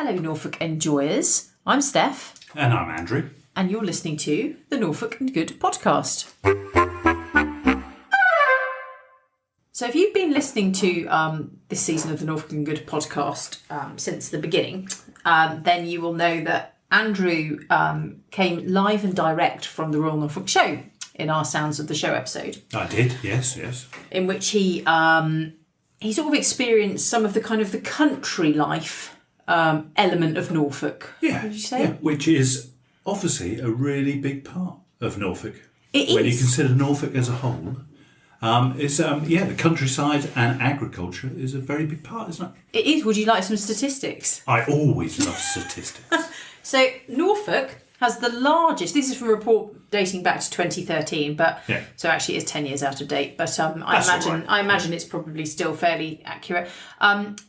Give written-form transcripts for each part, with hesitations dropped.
Hello, Norfolk enjoyers. I'm Steph. And I'm Andrew. And you're listening to the Norfolk and Good podcast. So if you've been listening to this season of the Norfolk and Good podcast since the beginning, then you will know that Andrew came live and direct from the Royal Norfolk Show in our Sounds of the Show episode. I did, yes. In which he sort of experienced some of the kind of the country life element of Norfolk. Yeah, would you say? yeah, which is obviously a really big part of Norfolk. It is. When you consider Norfolk as a whole, the countryside and agriculture is a very big part, isn't it? It is. Would you like some statistics? I always love statistics. So Norfolk has the largest, this is from a report dating back to 2013, so actually it's 10 years out of date, but I imagine it's probably still fairly accurate.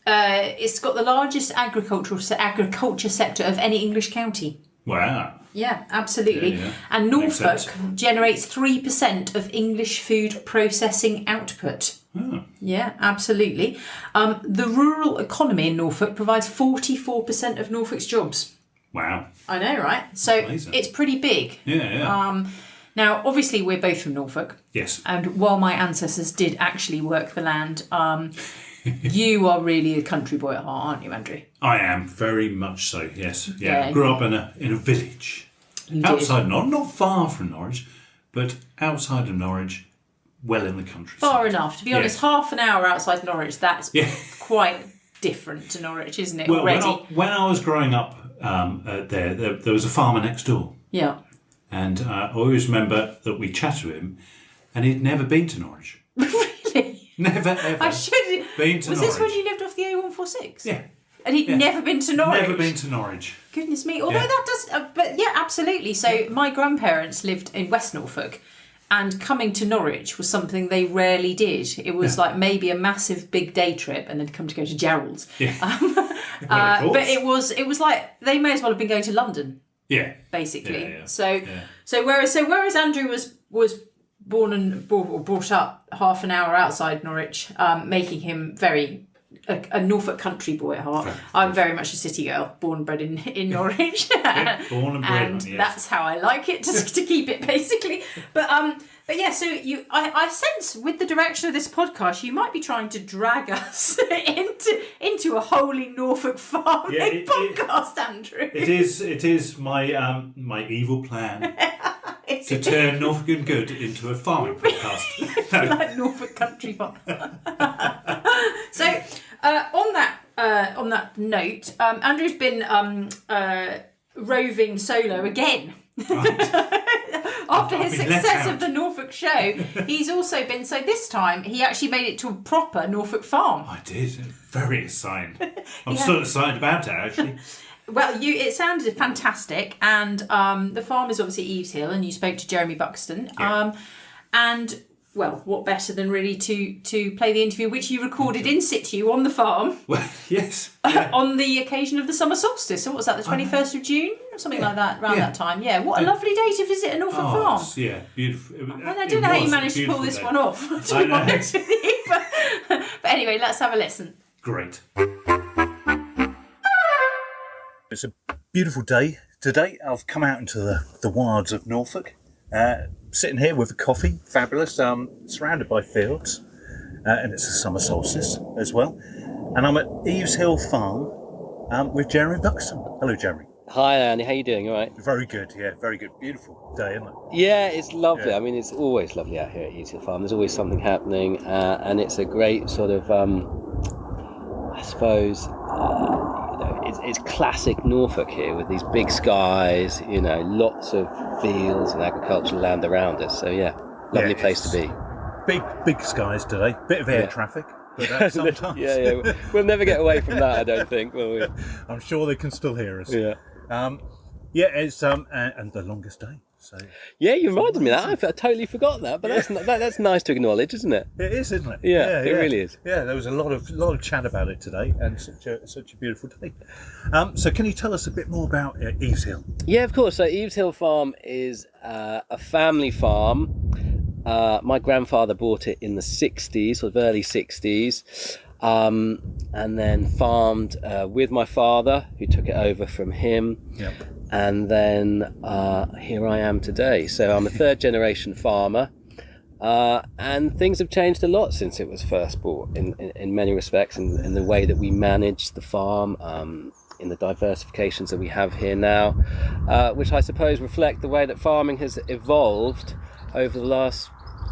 It's got the largest agriculture sector of any English county. Wow. Yeah, absolutely. Yeah. And Norfolk generates 3% of English food processing output. Oh. Yeah, absolutely. The rural economy in Norfolk provides 44% of Norfolk's jobs. Wow. I know, right? So amazing. It's pretty big. Yeah. Now, obviously, we're both from Norfolk. Yes. And while my ancestors did actually work the land, you are really a country boy at heart, aren't you, Andrew? I am, very much so, yes. Yeah. Grew up in a village. Outside Norwich, not far from Norwich, but outside of Norwich, well in the countryside. Far enough. To be honest, half an hour outside Norwich, that's quite different to Norwich, isn't it, already? When I was growing up there was a farmer next door. Yeah. And I always remember that we chatted with him, and he'd never been to Norwich. Really? Never, ever I should. been to Was Norwich. this when you lived off the A146? Yeah. And he'd never been to Norwich? Never been to Norwich. Goodness me. Although that does... but yeah, absolutely. So my grandparents lived in West Norfolk, and coming to Norwich was something they rarely did. It was like maybe a massive big day trip, and they'd come to go to Gerald's. Yeah. But it was like they may as well have been going to London. Yeah. Basically. Yeah. So whereas Andrew was born and brought up half an hour outside Norwich, making him very a Norfolk country boy at heart. I'm very much a city girl, born and bred in Norwich. Born and bred, and yes. That's how I like it, to keep it basically. But yeah, so I sense with the direction of this podcast, you might be trying to drag us into a wholly Norfolk farming podcast, Andrew. It is my my evil plan to turn Norfolk and Good into a farming podcast. Like Norfolk country farm. So on that note, Andrew's been roving solo again. After his success of the Norfolk show, he's also been... So this time, he actually made it to a proper Norfolk farm. I did. Very excited. I'm still excited about it, actually. Well, it sounded fantastic. And the farm is obviously Eves Hill, and you spoke to Jeremy Buxton. Yeah. And... well, what better than really to play the interview, which you recorded in situ on the farm. Well, yes. On the occasion of the summer solstice. So what's that, the 21st of June? Or something like that, around that time. Yeah, what a lovely day to visit a Norfolk farm. Yeah, beautiful. And I don't know how you managed to pull this one off, to be honest with you. But anyway, let's have a listen. Great. It's a beautiful day today. I've come out into the wilds of Norfolk. Sitting here with a coffee, fabulous, surrounded by fields, and it's the summer solstice as well. And I'm at Eves Hill Farm with Jeremy Buxton. Hello, Jeremy. Hi, Andy. How you doing? All right? Very good, yeah, very good. Beautiful day, isn't it? Yeah, it's lovely. Yeah. I mean, it's always lovely out here at Eves Hill Farm. There's always something happening, and it's a great sort of, I suppose, it's classic Norfolk here with these big skies, lots of fields and agricultural land around us. So yeah, lovely place to be. Big skies today. Bit of air traffic, but sometimes. yeah, we'll never get away from that, I don't think, will we? I'm sure they can still hear us. Yeah. It's and the longest day. So yeah, you reminded me of that. I totally forgot that, but that's nice to acknowledge, isn't it? It is, isn't it? Yeah, it really is. Yeah, there was a lot of chat about it today, and such a beautiful day. So, can you tell us a bit more about Eves Hill? Yeah, of course. So, Eves Hill Farm is a family farm. My grandfather bought it in the 60s, sort of early 60s. and then farmed with my father, who took it over from him. Yeah. And then here I am today. So I'm a third generation farmer, and things have changed a lot since it was first bought in many respects, in the way that we manage the farm, in the diversifications that we have here now, which I suppose reflect the way that farming has evolved over the last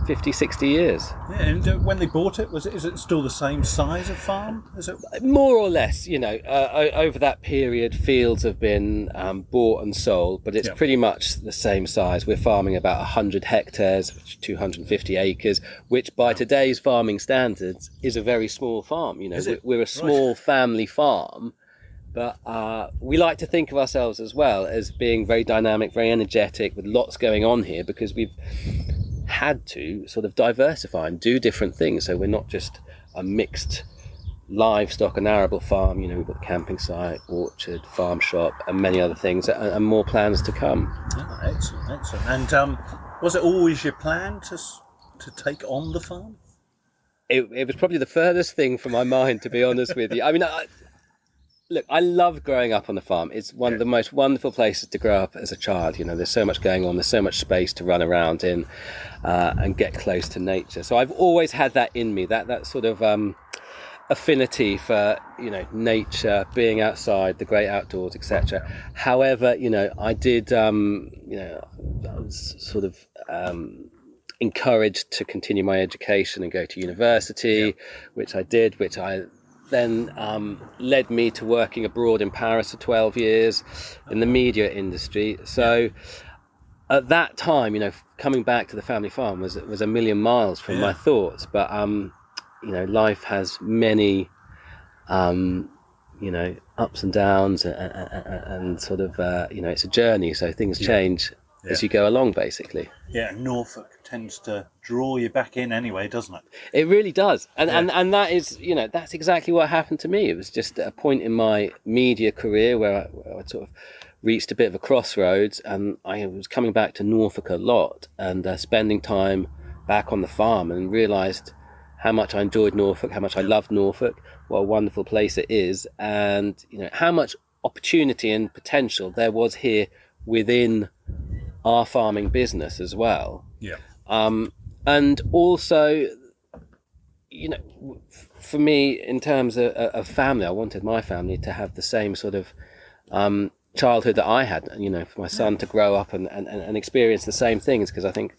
50, 60 years. Yeah, and when they bought it, is it still the same size of farm? Is it? More or less, over that period, fields have been bought and sold, but it's pretty much the same size. We're farming about 100 hectares, which is 250 acres, which by today's farming standards is a very small farm. We're a small family farm, but we like to think of ourselves as well as being very dynamic, very energetic, with lots going on here, because we've had to sort of diversify and do different things. So we're not just a mixed livestock and arable farm. We've got the camping site, orchard, farm shop, and many other things, and more plans to come. Oh, excellent. And was it always your plan to take on the farm? It was probably the furthest thing from my mind, to be honest with you. I mean, look, I love growing up on the farm. It's one of the most wonderful places to grow up as a child. There's so much going on. There's so much space to run around in and get close to nature. So I've always had that in me, that sort of affinity for, nature, being outside, the great outdoors, etc. However, I did, I was sort of encouraged to continue my education and go to university, which I did, which I then led me to working abroad in Paris for 12 years in the media industry. So at that time, coming back to the family farm was a million miles from my thoughts. But life has many ups and downs, and sort of it's a journey. So things change as you go along, basically. Yeah, Norfolk tends to draw you back in anyway, doesn't it? It really does. And that is, that's exactly what happened to me. It was just a point in my media career where I sort of reached a bit of a crossroads, and I was coming back to Norfolk a lot and spending time back on the farm, and realised how much I enjoyed Norfolk, how much I loved Norfolk, what a wonderful place it is, and how much opportunity and potential there was here within our farming business as well. Yeah. And also, for me, in terms of family, I wanted my family to have the same sort of childhood that I had, for my son to grow up and experience the same things, because I think,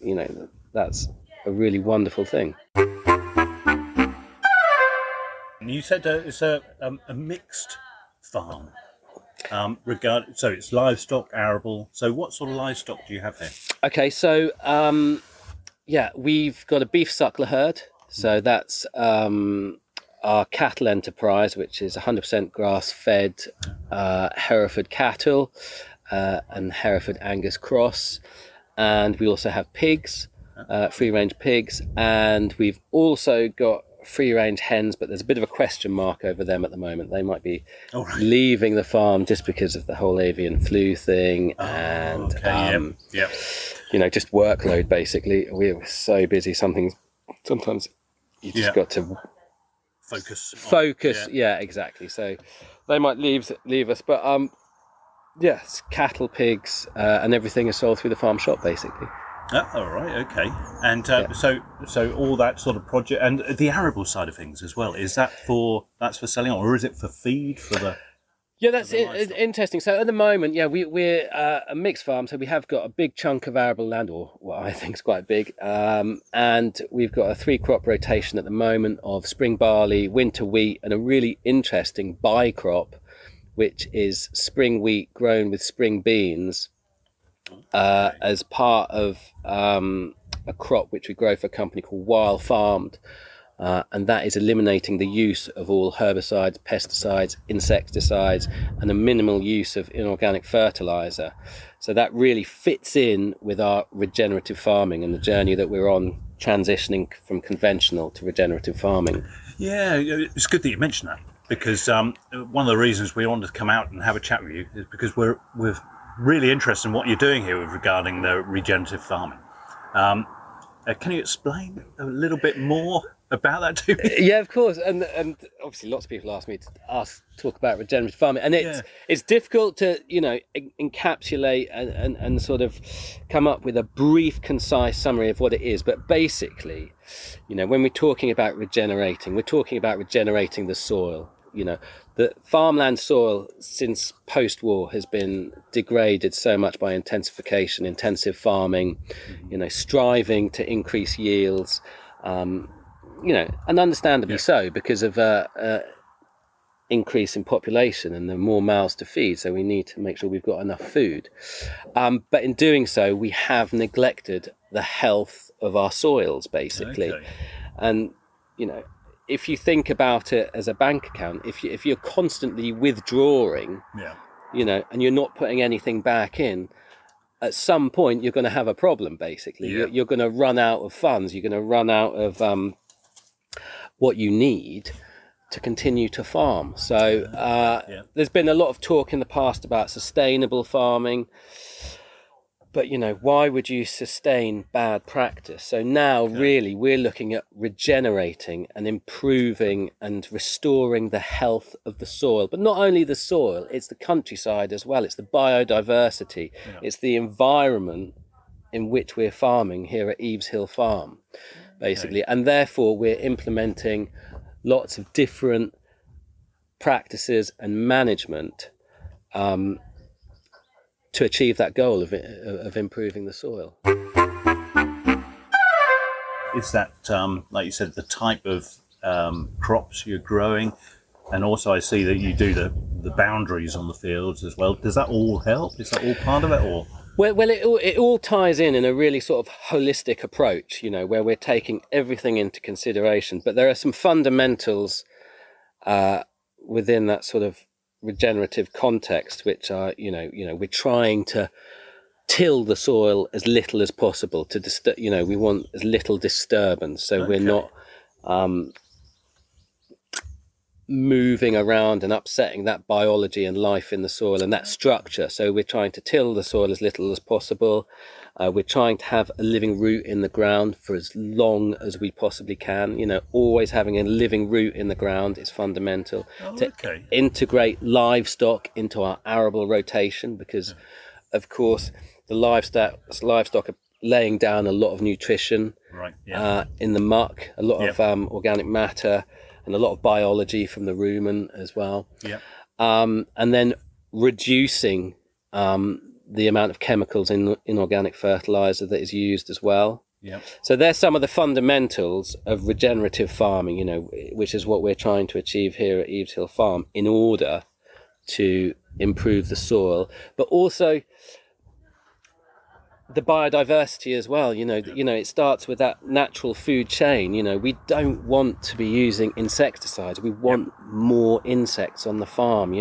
that's a really wonderful thing. You said it's a mixed farm. So it's livestock, arable. So what sort of livestock do you have here? Okay, so we've got a beef suckler herd. So that's our cattle enterprise, which is 100% grass-fed Hereford cattle and Hereford Angus cross. And we also have pigs, free-range pigs, and we've also got free-range hens, but there's a bit of a question mark over them at the moment. They might be leaving the farm just because of the whole avian flu thing, and just workload. Basically, we're so busy. Sometimes you just got to focus. Yeah, exactly. So they might leave us, but yes, cattle, pigs, and everything is sold through the farm shop, basically. Oh, all right, okay. And so all that sort of project, and the arable side of things as well, that's for selling on, or is it for feed for the? Yeah, that's interesting. So at the moment, we're a mixed farm, so we have got a big chunk of arable land, or what I think is quite big, and we've got a 3-crop rotation at the moment of spring barley, winter wheat, and a really interesting bi-crop, which is spring wheat grown with spring beans. As part of a crop which we grow for a company called Wild Farmed, and that is eliminating the use of all herbicides, pesticides, insecticides, and a minimal use of inorganic fertilizer. So that really fits in with our regenerative farming and the journey that we're on, transitioning from conventional to regenerative farming. Yeah, it's good that you mentioned that, because one of the reasons we wanted to come out and have a chat with you is because we're really interested in what you're doing here regarding the regenerative farming. Can you explain a little bit more about that to me? Yeah, of course, and obviously lots of people ask me to talk about regenerative farming, and it's difficult to encapsulate and sort of come up with a brief, concise summary of what it is. But basically, when we're talking about regenerating, we're talking about regenerating the soil. The farmland soil since post-war has been degraded so much by intensification, intensive farming, striving to increase yields. And understandably so, because of increase in population and the more mouths to feed. So we need to make sure we've got enough food. But in doing so, we have neglected the health of our soils, basically. Okay. And, if you think about it as a bank account, if you're constantly withdrawing, and you're not putting anything back in, at some point you're going to have a problem, basically. You're going to run out of funds. You're going to run out of what you need to continue to farm. So there's been a lot of talk in the past about sustainable farming, but why would you sustain bad practice? So now really we're looking at regenerating and improving and restoring the health of the soil, but not only the soil, it's the countryside as well. It's the biodiversity, it's the environment in which we're farming here at Eves Hill Farm, basically. And therefore we're implementing lots of different practices and management to achieve that goal of improving the soil. Is that, like you said, the type of crops you're growing? And also I see that you do the boundaries on the fields as well. Does that all help? Is that all part of it, or...? Well, it all ties in a really sort of holistic approach, where we're taking everything into consideration. But there are some fundamentals within that sort of regenerative context, which are, we're trying to till the soil as little as possible to we want as little disturbance, so we're not moving around and upsetting that biology and life in the soil and that structure. So we're trying to till the soil as little as possible. We're trying to have a living root in the ground for as long as we possibly can. Always having a living root in the ground is fundamental. To integrate livestock into our arable rotation, because of course the livestock are laying down a lot of nutrition in the muck, a lot of organic matter, and a lot of biology from the rumen as well. And then reducing the amount of chemicals in inorganic fertilizer that is used as well. So there's some of the fundamentals of regenerative farming, which is what we're trying to achieve here at Eves Hill Farm in order to improve the soil, but also the biodiversity as well. It starts with that natural food chain. We don't want to be using insecticides. We want more insects on the farm,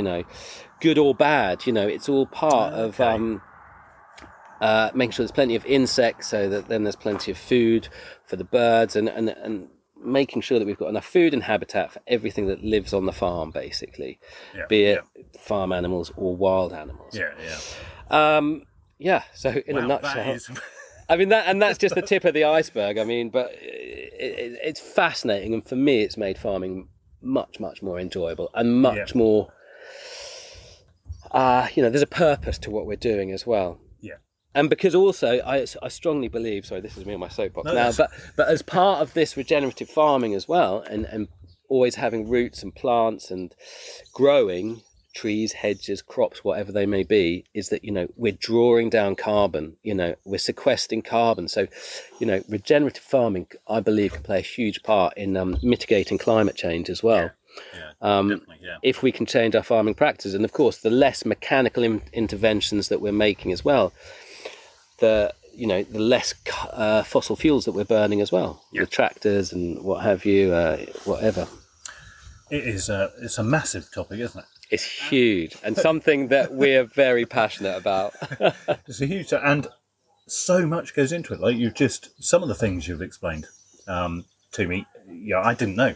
good or bad. It's all part of making sure there's plenty of insects, so that then there's plenty of food for the birds, and making sure that we've got enough food and habitat for everything that lives on the farm, basically, be it farm animals or wild animals. So in a nutshell, I mean that's just the tip of the iceberg. I mean, but it's fascinating, and for me, it's made farming much more enjoyable and much more. There's a purpose to what we're doing as well. And because also, I strongly believe. Sorry, this is me on my soapbox now. But as part of this regenerative farming as well, and always having roots and plants and growing trees, hedges, crops, whatever they may be, is that we're drawing down carbon. We're sequestering carbon. So regenerative farming, I believe, can play a huge part in mitigating climate change as well. If we can change our farming practices, and of course the less mechanical interventions that we're making as well, the less fossil fuels that we're burning as well, with tractors and what have you, whatever. It's a massive topic, isn't it? It's huge, and something that we're very passionate about. It's a huge, and so much goes into it. Like some of the things you've explained to me, I didn't know.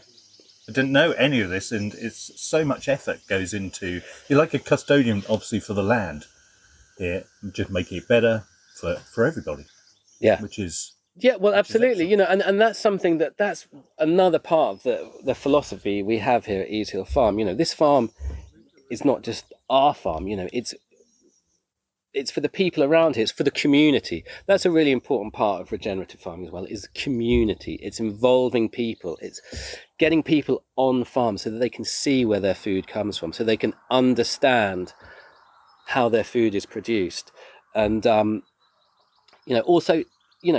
I didn't know any of this, and it's so much effort goes into. You're like a custodian, obviously, for the land here, just making it better for everybody. Yeah, which is Yeah, well, absolutely. And that's something that's another part of the philosophy we have here at Ease Hill Farm. This farm is not just our farm. It's for the people around here. It's for the community. That's a really important part of regenerative farming as well, is community. It's involving people. It's getting people on farm so that they can see where their food comes from, so they can understand how their food is produced. And, also,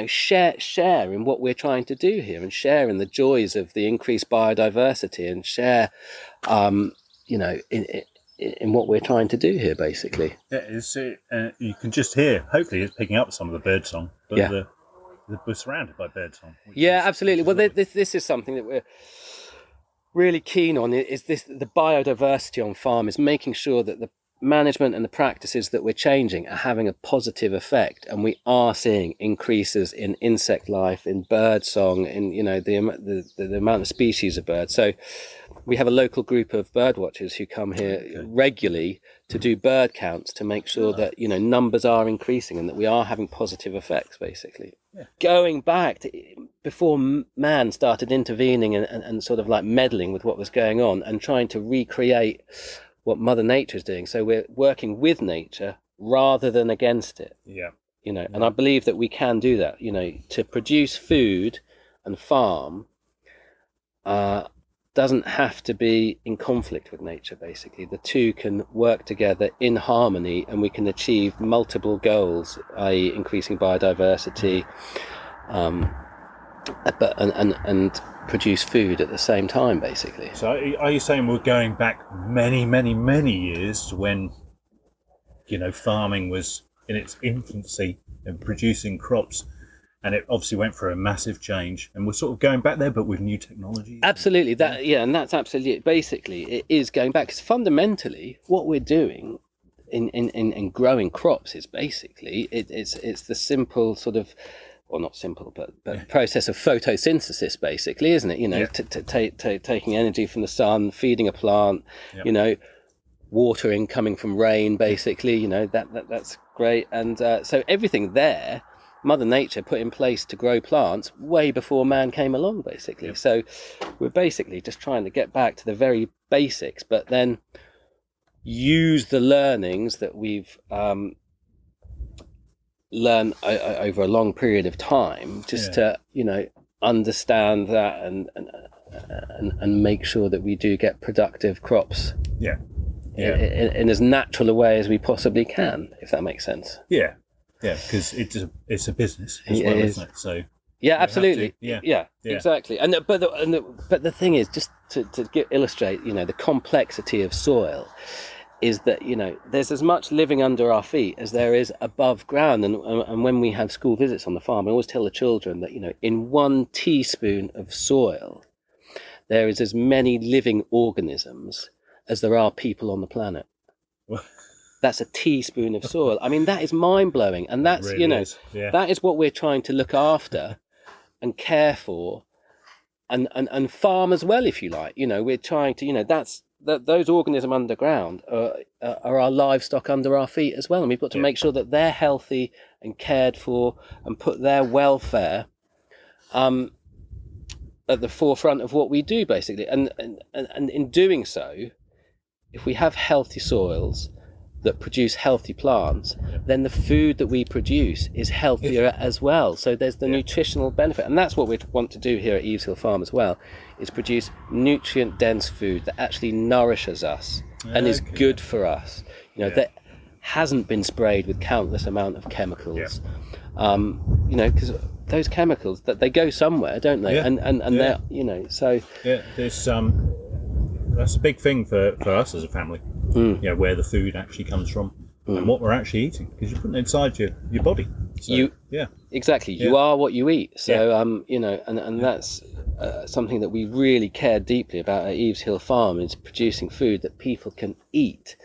share in what we're trying to do here, and share in the joys of the increased biodiversity, and share, in what we're trying to do here, basically. Yeah, you can just hear, hopefully it's picking up some of the bird song, but Yeah. we're surrounded by bird song. Yeah, absolutely. Well, this is something that we're really keen on, is the biodiversity on farm, is making sure that the management and the practices that we're changing are having a positive effect, and we are seeing increases in insect life, in bird song, in the amount of species of birds. So we have a local group of bird watchers who come here regularly to do bird counts, to make sure that numbers are increasing and that we are having positive effects, basically. Yeah. Going back to before man started intervening and sort of like meddling with what was going on and trying to recreate what Mother Nature is doing. So we're working with nature rather than against it. Yeah. And I believe that we can do that. To produce food and farm doesn't have to be in conflict with nature, basically. The two can work together in harmony, and we can achieve multiple goals, i.e. increasing biodiversity, and produce food at the same time, basically. So are you saying we're going back many, many, many years to when, farming was in its infancy and producing crops, and it obviously went through a massive change, and we're sort of going back there, but with new technology? Absolutely. And that's absolutely it. Basically, it is going back, because fundamentally what we're doing in growing crops is basically, it's the simple sort of, or not simple, but process of photosynthesis, basically, isn't it? Taking energy from the sun, feeding a plant, watering coming from rain, basically. That's great. And so everything there, Mother Nature put in place to grow plants way before man came along, basically. Yep. So we're basically just trying to get back to the very basics, but then use the learnings that we've learn over a long period of time, just to understand that and make sure that we do get productive crops in as natural a way as we possibly can, if that makes sense. Because it's a business as well, isn't it? So absolutely. Exactly. But the thing is, just to illustrate the complexity of soil, is that there's as much living under our feet as there is above ground. And when we have school visits on the farm, I always tell the children that in 1 teaspoon of soil there is as many living organisms as there are people on the planet. That's a teaspoon of soil. I mean, that is mind-blowing, and that's really that is what we're trying to look after and care for, and farm as well, if you like. We're trying to those organisms underground are our livestock under our feet as well, and we've got to make sure that they're healthy and cared for, and put their welfare at the forefront of what we do, basically. And in doing so, if we have healthy soils that produce healthy plants, then the food that we produce is healthier as well. So there's the nutritional benefit, and that's what we want to do here at Eves Hill Farm as well, is produce nutrient-dense food that actually nourishes us and is good for us. That hasn't been sprayed with countless amount of chemicals. Because those chemicals, that they go somewhere, don't they? And they're so there's that's a big thing for us as a family. Where the food actually comes from and what we're actually eating, because you're putting it inside your body. So, exactly. You are what you eat. So and that's something that we really care deeply about at Eves Hill Farm, is producing food that people can eat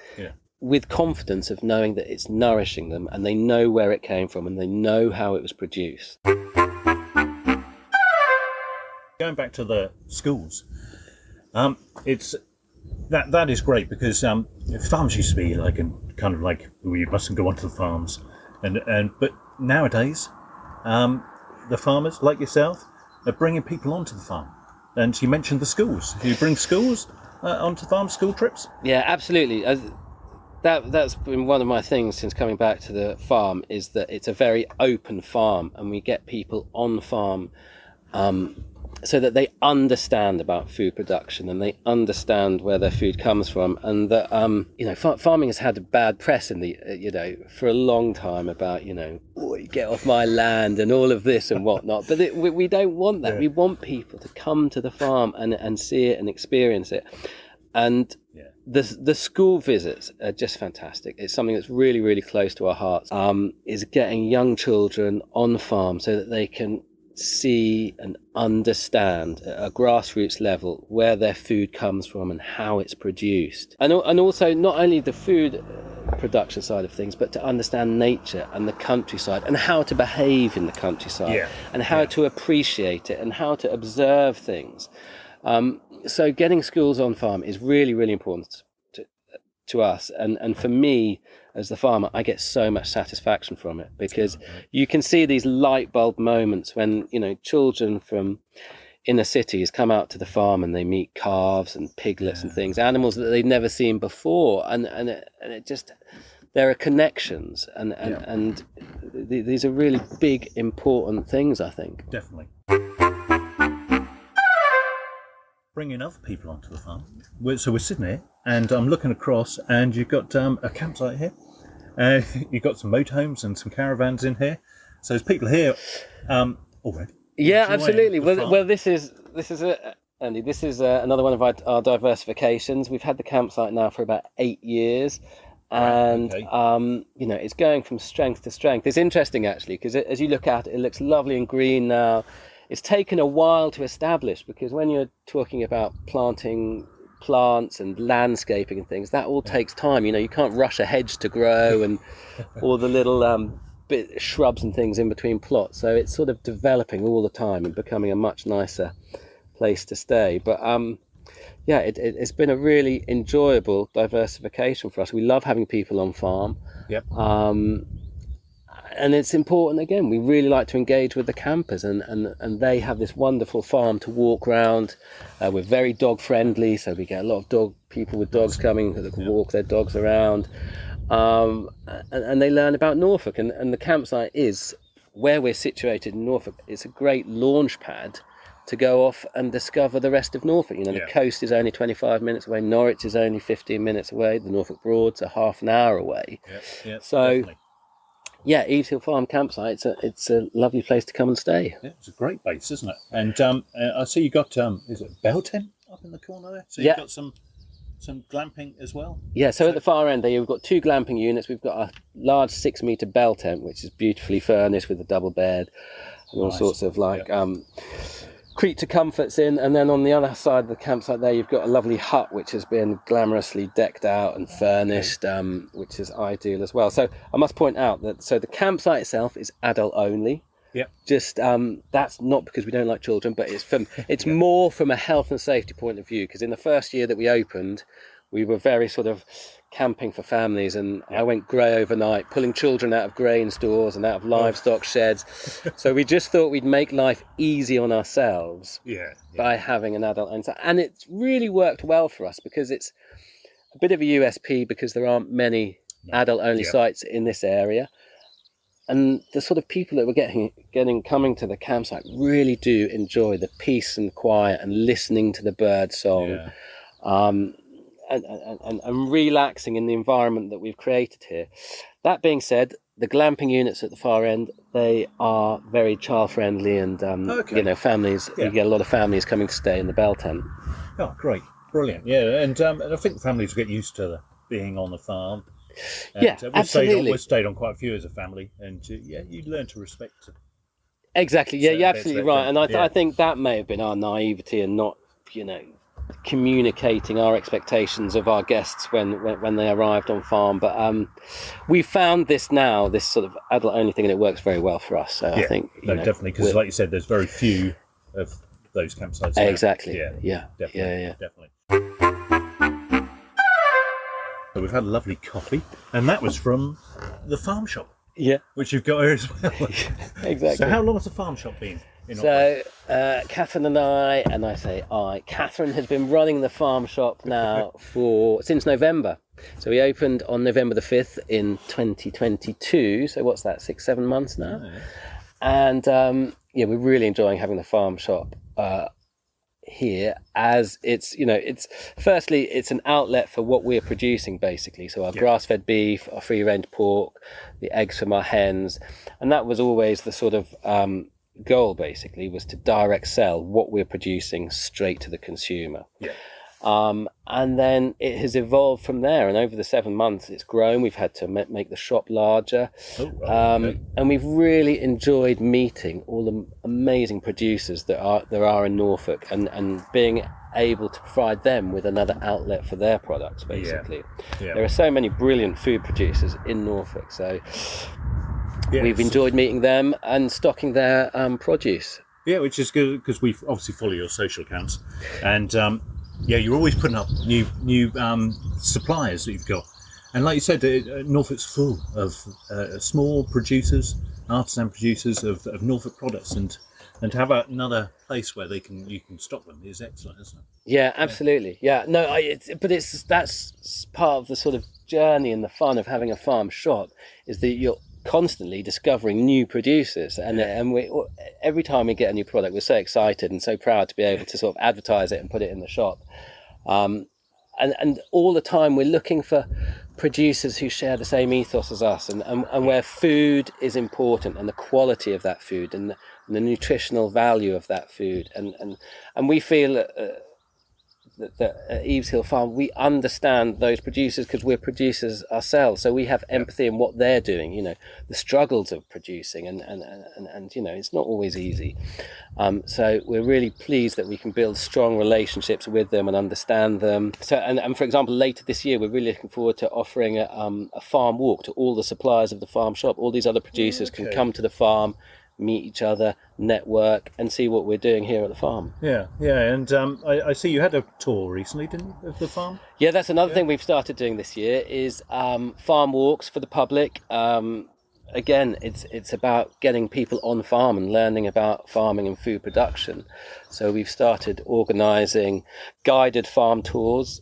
with confidence of knowing that it's nourishing them, and they know where it came from, and they know how it was produced. Going back to the schools, it's that is great, because farms used to be like kind of like, you mustn't go onto the farms, and but nowadays the farmers like yourself are bringing people onto the farm. And you mentioned the schools. Do you bring schools onto the farm, school trips? Yeah, absolutely. That's been one of my things since coming back to the farm, is that it's a very open farm, and we get people on the farm so that they understand about food production and they understand where their food comes from, and that farming has had a bad press in the for a long time about get off my land and all of this and whatnot. But we don't want that. Yeah. We want people to come to the farm and see it and experience it. And the school visits are just fantastic. It's something that's really, really close to our hearts, is getting young children on the farm so that they can see and understand at a grassroots level where their food comes from and how it's produced. And also not only the food production side of things, but to understand nature and the countryside and how to behave in the countryside and how to appreciate it and how to observe things. So getting schools on farm is really, really important to us. And for me, as the farmer, I get so much satisfaction from it, because you can see these light bulb moments when, children from inner cities come out to the farm and they meet calves and piglets and things, animals that they've never seen before. And it just, there are connections and these are really big, important things, I think. Definitely. Bringing other people onto the farm. So we're sitting here and I'm looking across, and you've got a campsite here. You've got some motorhomes and some caravans in here. So there's people here already. Yeah, absolutely. Well, this is Andy. This is another one of our diversifications. We've had the campsite now for about 8 years, and it's going from strength to strength. It's interesting actually, because as you look at it, it looks lovely and green now. It's taken a while to establish, because when you're talking about planting plants and landscaping and things, that all takes time. You can't rush a hedge to grow and all the little shrubs and things in between plots. So it's sort of developing all the time and becoming a much nicer place to stay. But it's been a really enjoyable diversification for us. We love having people on farm. Yep. And it's important, again, we really like to engage with the campers, and they have this wonderful farm to walk around. We're very dog friendly, so we get a lot of people with dogs coming that can walk their dogs around, and they learn about Norfolk, and the campsite is where we're situated in Norfolk. It's a great launch pad to go off and discover the rest of Norfolk. The coast is only 25 minutes away, Norwich is only 15 minutes away, the Norfolk Broads are half an hour away. So definitely. Yeah, Eves Hill Farm campsite, it's a lovely place to come and stay. Yeah, it's a great base, isn't it? And I see you got, is it bell tent up in the corner there? So you've got some glamping as well? Yeah, so at the far end there, you've got 2 glamping units. We've got a large 6-metre bell tent, which is beautifully furnished with a double bed and all sorts of creature comforts in, and then on the other side of the campsite there, you've got a lovely hut which has been glamorously decked out and furnished, which is ideal as well. So I must point out that the campsite itself is adult only. Yep. Just that's not because we don't like children, but it's more from a health and safety point of view, because in the first year that we opened, we were very sort of camping for families, and I went grey overnight, pulling children out of grain stores and out of livestock sheds. So we just thought we'd make life easy on ourselves by having an adult owner. And it's really worked well for us, because it's a bit of a USP, because there aren't many adult-only sites in this area. And the sort of people that we're coming to the campsite really do enjoy the peace and quiet and listening to the bird song. And relaxing in the environment that we've created here. That being said, the glamping units at the far end, they are very child friendly, and families. You get a lot of families coming to stay in the bell tent. Oh, great, brilliant, and I think families get used to being on the farm. And, absolutely. We've stayed on quite a few as a family, and you learn to respect. Exactly. Yeah, you're absolutely right, and I think that may have been our naivety and not, communicating our expectations of our guests when they arrived on farm. But we found this sort of adult only thing, and it works very well for us. So I think definitely, because like you said, there's very few of those campsites. Exactly. Definitely. So we've had a lovely coffee, and that was from the farm shop. Yeah, which you've got here as well. exactly. So how long has the farm shop been in operation? So Catherine and Catherine has been running the farm shop now since November. So we opened on November the 5th in 2022. So what's that, 6-7 months now? Oh, yeah. And we're really enjoying having the farm shop here, as it's firstly it's an outlet for what we're producing, basically. So our grass-fed beef, our free-range pork, the eggs from our hens, and that was always the sort of goal, basically, was to direct sell what we're producing straight to the consumer. And then it has evolved from there, and over the 7 months it's grown. We've had to make the shop larger. And we've really enjoyed meeting all the amazing producers there are in Norfolk, and being able to provide them with another outlet for their products, basically. There are so many brilliant food producers in Norfolk, so we've enjoyed meeting them and stocking their produce. Yeah, which is good, because we obviously follow your social accounts, and you're always putting up new suppliers that you've got. And like you said, Norfolk's full of small producers, artisan producers of Norfolk products, and to have another place where you can stock them is excellent, isn't it? Yeah, absolutely. Yeah, no, that's part of the sort of journey and the fun of having a farm shop, is that you're constantly discovering new producers, and we, every time we get a new product, we're so excited and so proud to be able to sort of advertise it and put it in the shop. And all the time we're looking for producers who share the same ethos as us, and where food is important, and the quality of that food, and the nutritional value of that food, and we feel that at Eves Hill Farm we understand those producers because we're producers ourselves, so we have empathy in what they're doing, the struggles of producing, and it's not always easy. So we're really pleased that we can build strong relationships with them and understand them. So and for example, later this year we're really looking forward to offering a farm walk to all the suppliers of the farm shop. All these other producers can come to the farm, meet each other, network, and see what we're doing here at the farm. And I see you had a tour recently, didn't you, of the farm? Yeah, that's another thing we've started doing this year, is farm walks for the public. Again, it's about getting people on farm and learning about farming and food production. So we've started organising guided farm tours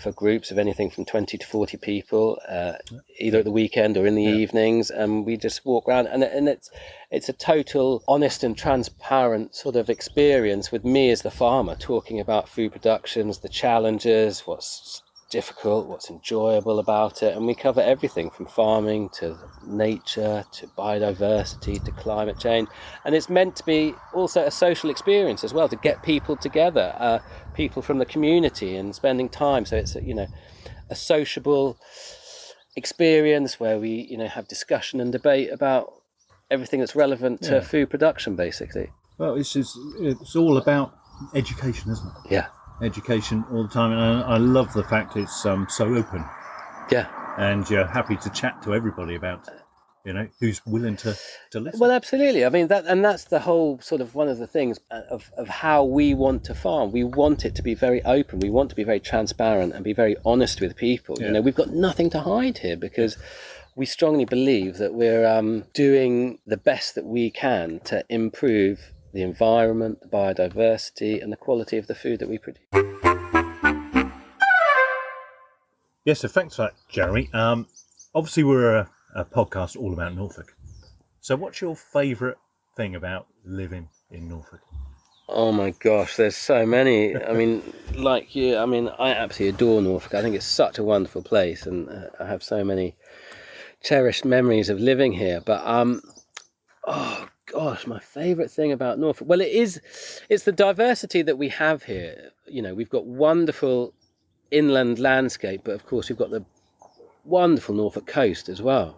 for groups of anything from 20 to 40 people, either at the weekend or in the evenings, and we just walk around, and it's a total honest and transparent sort of experience with me as the farmer, talking about food productions, the challenges, what's difficult, what's enjoyable about it, and we cover everything from farming to nature to biodiversity to climate change. And it's meant to be also a social experience as well, to get people together, people from the community, and spending time. So it's a sociable experience where we have discussion and debate about everything that's relevant to food production, basically. Well, it's all about education, isn't it? Yeah. Education all the time, and I love the fact it's so open. Yeah. And you're happy to chat to everybody about, who's willing to listen. Well, absolutely. I mean, that's the whole sort of one of the things of how we want to farm. We want it to be very open. We want to be very transparent and be very honest with people. Yeah. We've got nothing to hide here, because we strongly believe that we're doing the best that we can to improve the environment, the biodiversity, and the quality of the food that we produce. Yes, so thanks for that, Jeremy. Obviously, we're a podcast all about Norfolk. So what's your favourite thing about living in Norfolk? Oh my gosh, there's so many. I mean, like you, I absolutely adore Norfolk. I think it's such a wonderful place, and I have so many cherished memories of living here. But oh gosh, my favourite thing about Norfolk, well, it's the diversity that we have here. We've got wonderful inland landscape, but of course we've got the wonderful Norfolk coast as well.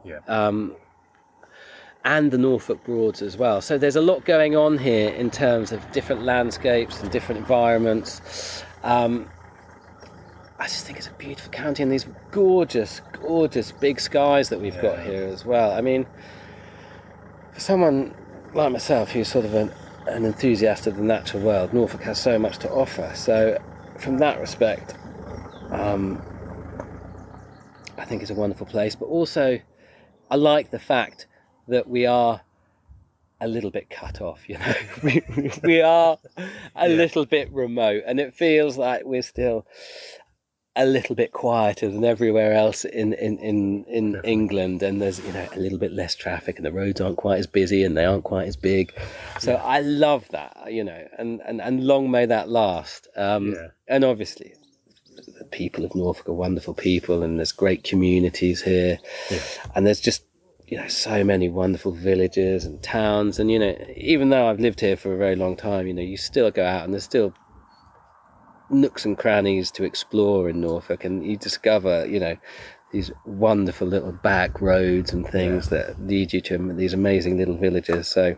And the Norfolk Broads as well. So there's a lot going on here in terms of different landscapes and different environments. I just think it's a beautiful county, and these gorgeous, gorgeous big skies that we've got here as well. I mean, for someone like myself who's sort of an enthusiast of the natural world, Norfolk has so much to offer. So from that respect, I think it's a wonderful place. But also, I like the fact that we are a little bit cut off, you know. we are a little bit remote, and it feels like we're still a little bit quieter than everywhere else in England, and there's, you know, a little bit less traffic, and the roads aren't quite as busy and they aren't quite as big. So I love that, you know, and long may that last. And obviously the people of Norfolk are wonderful people, and there's great communities here, and there's just, you know, so many wonderful villages and towns. And, you know, even though I've lived here for a very long time, you know, you still go out and there's still nooks and crannies to explore in Norfolk, and you discover, you know, these wonderful little back roads and things that lead you to these amazing little villages. So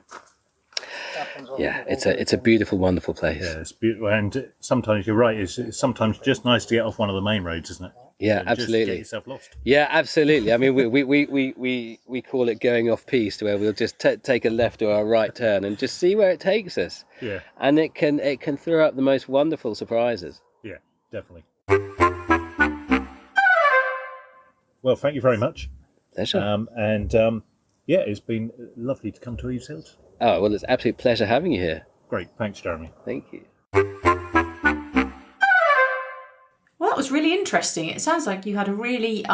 yeah, it's a beautiful, wonderful place. Yeah, it's beautiful, and sometimes you're right. It's sometimes just nice to get off one of the main roads, isn't it? Yeah, and absolutely. Just get yourself lost. Yeah, absolutely. I mean, we call it going off piste, where we'll just take a left or a right turn and just see where it takes us. Yeah. And it can throw up the most wonderful surprises. Yeah, definitely. Well, thank you very much. Pleasure. Yeah, it's been lovely to come to Eves Hills. Oh, well, it's an absolute pleasure having you here. Great, thanks, Jeremy. Thank you. Well, that was really interesting. It sounds like you had a really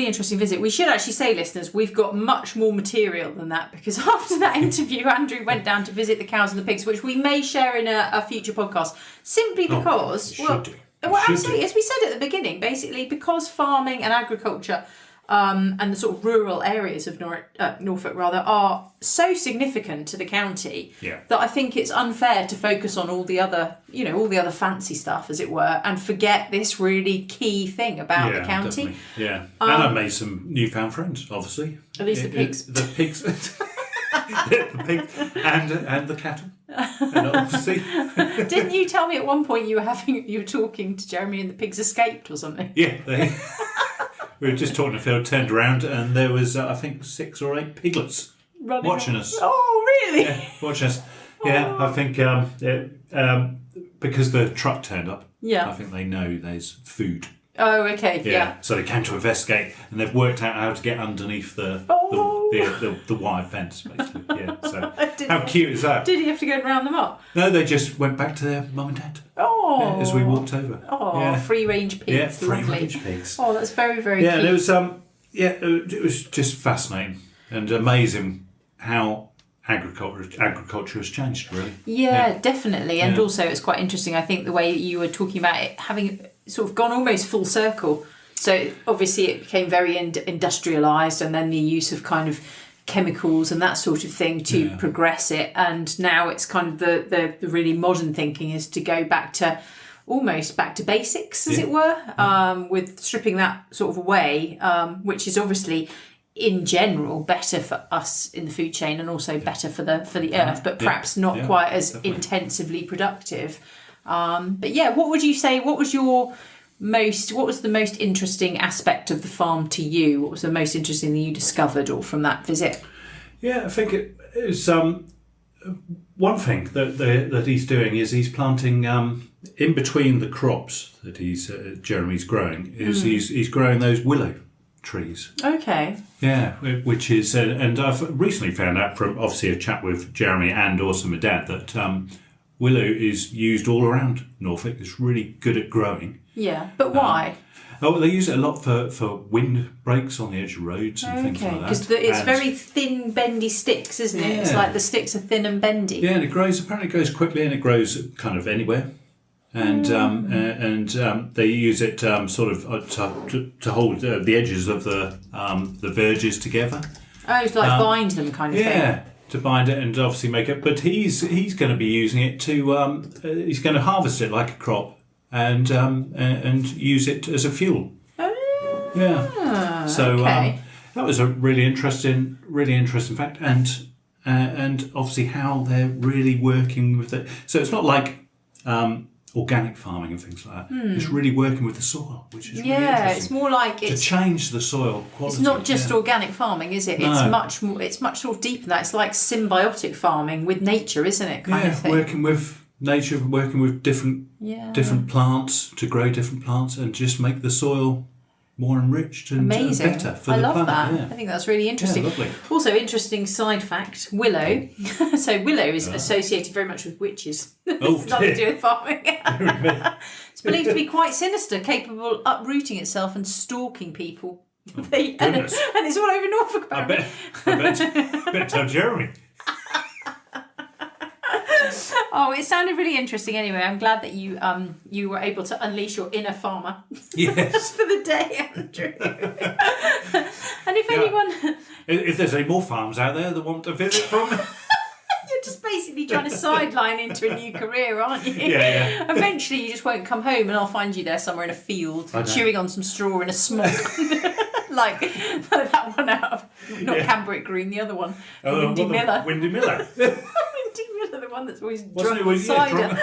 interesting visit. We should actually say, listeners, we've got much more material than that, because after that interview, Andrew went down to visit the cows and the pigs, which we may share in a future podcast, simply because, absolutely, as we said at the beginning, basically because farming and agriculture and the sort of rural areas of Norfolk are so significant to the county that I think it's unfair to focus on all the other fancy stuff, as it were, and forget this really key thing about the county. Definitely. Yeah, and I made some newfound friends, obviously. At least the pigs. The pigs. The pigs and the cattle. And obviously. Didn't you tell me at one point you were talking to Jeremy and the pigs escaped or something? Yeah, we were just talking to Phil, turned around, and there was, I think, 6 or 8 piglets watching us. Oh, really? Yeah, watching us. Yeah, I think because the truck turned up, I think they know there's food. Oh, okay, yeah. So they came to investigate, and they've worked out how to get underneath the wire fence, basically. Yeah. So how cute is that? Did you have to go and round them up? No, they just went back to their mum and dad. Oh. As we walked over. Oh, free range pigs. Yeah, free lovely. range pigs. Oh, that's very, very cute. Yeah, it was just fascinating and amazing how agriculture has changed, really. Yeah, definitely. And also it's quite interesting, I think, the way you were talking about it having sort of gone almost full circle. So obviously it became very industrialised, and then the use of kind of chemicals and that sort of thing to progress it. And now it's kind of the really modern thinking is to go back to basics, as it were, with stripping that sort of away, which is obviously in general better for us in the food chain and also better for the earth, but perhaps not quite as intensively productive. But yeah, what would you say? What was the most interesting aspect of the farm to you? What was the most interesting that you discovered or from that visit? Yeah, I think it is one thing that he's doing is he's planting in between the crops that Jeremy's growing he's growing those willow trees. Okay. Yeah, which is and I've recently found out from obviously a chat with Jeremy and also my dad that willow is used all around Norfolk. It's really good at growing. Yeah, but why? They use it a lot for wind breaks on the edge of roads and things like that. Because it's very thin, bendy sticks, isn't it? It's like the sticks are thin and bendy. Yeah, and it apparently grows quickly, and it grows kind of anywhere. And they use it sort of to hold the edges of the verges together. Oh, it's like bind them kind of thing. Yeah, to bind it and obviously make it. But he's going to be using it to he's going to harvest it like a crop and use it as a fuel. Oh, yeah. So that was a really interesting fact, and obviously how they're really working with it. So it's not like organic farming and things like that. It's really working with the soil, which is really interesting. It's more like to change the soil quality. It's not just organic farming, is it? No. It's much more. It's much sort of deeper than that. It's like symbiotic farming with nature, isn't it? Kind of thing. Working with nature, working with different plants to grow different plants and just make the soil more enriched and Amazing. better for I the love planet. that. Yeah. I think that's really interesting. Yeah, lovely. Also, interesting side fact, willow. So willow is associated very much with witches. Oh, It's nothing to do with farming. dear. It's believed to be quite sinister, capable of uprooting itself and stalking people. and goodness. it's all over Norfolk, apparently. I bet tell Jeremy. Oh, it sounded really interesting anyway. I'm glad that you were able to unleash your inner farmer Yes. for the day, Andrew. And if anyone... If there's any more farms out there that want to visit from me. You're just basically trying to sideline into a new career, aren't you? Yeah. Eventually you just won't come home and I'll find you there somewhere in a field, chewing on some straw in a smock. like that one out of, not Cambric Green, the other one. Windy Miller. Windy Miller. Windy Miller, the one that's always Wasn't drunk it? cider.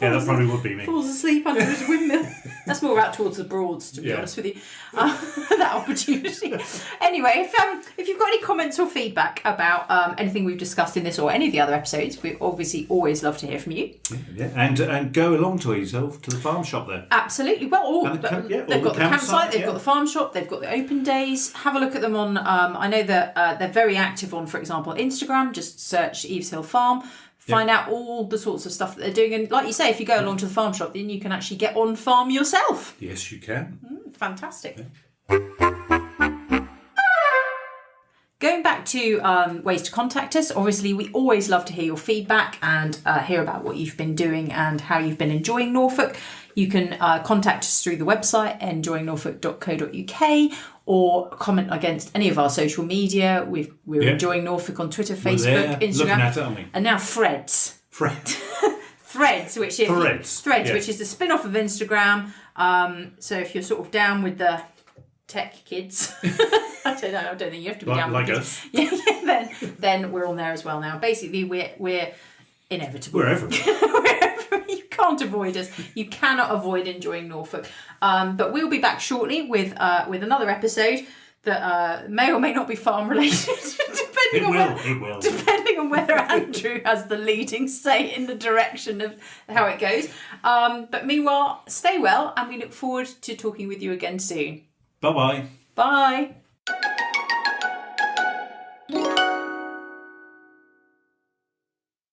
Yeah, that probably would be me. Falls asleep under his windmill. That's more out towards the Broads, to be honest with you. That opportunity. Anyway, if you've got any comments or feedback about anything we've discussed in this or any of the other episodes, we obviously always love to hear from you. Yeah. And go along to yourself to the farm shop there. Absolutely. Well, And they've got the campsite, they've got the farm shop, they've got the open days. Have a look at them on. I know that they're very active on, for example, Instagram. Just search Eves Hill Farm. Find out all the sorts of stuff that they're doing. And like you say, if you go along to the farm shop, then you can actually get on farm yourself. Yes, you can. Fantastic. Going back to ways to contact us, obviously we always love to hear your feedback and hear about what you've been doing and how you've been enjoying Norfolk. You can contact us through the website enjoyingnorfolk.co.uk or comment against any of our social media. We're enjoying Norfolk on Twitter, Facebook, Instagram. Looking at it, aren't we? And now Threads. Threads, which is the spin-off of Instagram. So if you're sort of down with the tech kids, I don't think you have to be down with us. then we're on there as well now. Basically, we're inevitable. We're everywhere. You can't avoid us. You cannot avoid enjoying Norfolk. But we'll be back shortly with another episode that may or may not be farm related, depending on whether Andrew has the leading say in the direction of how it goes. But meanwhile, stay well, and we look forward to talking with you again soon. Bye-bye. Bye.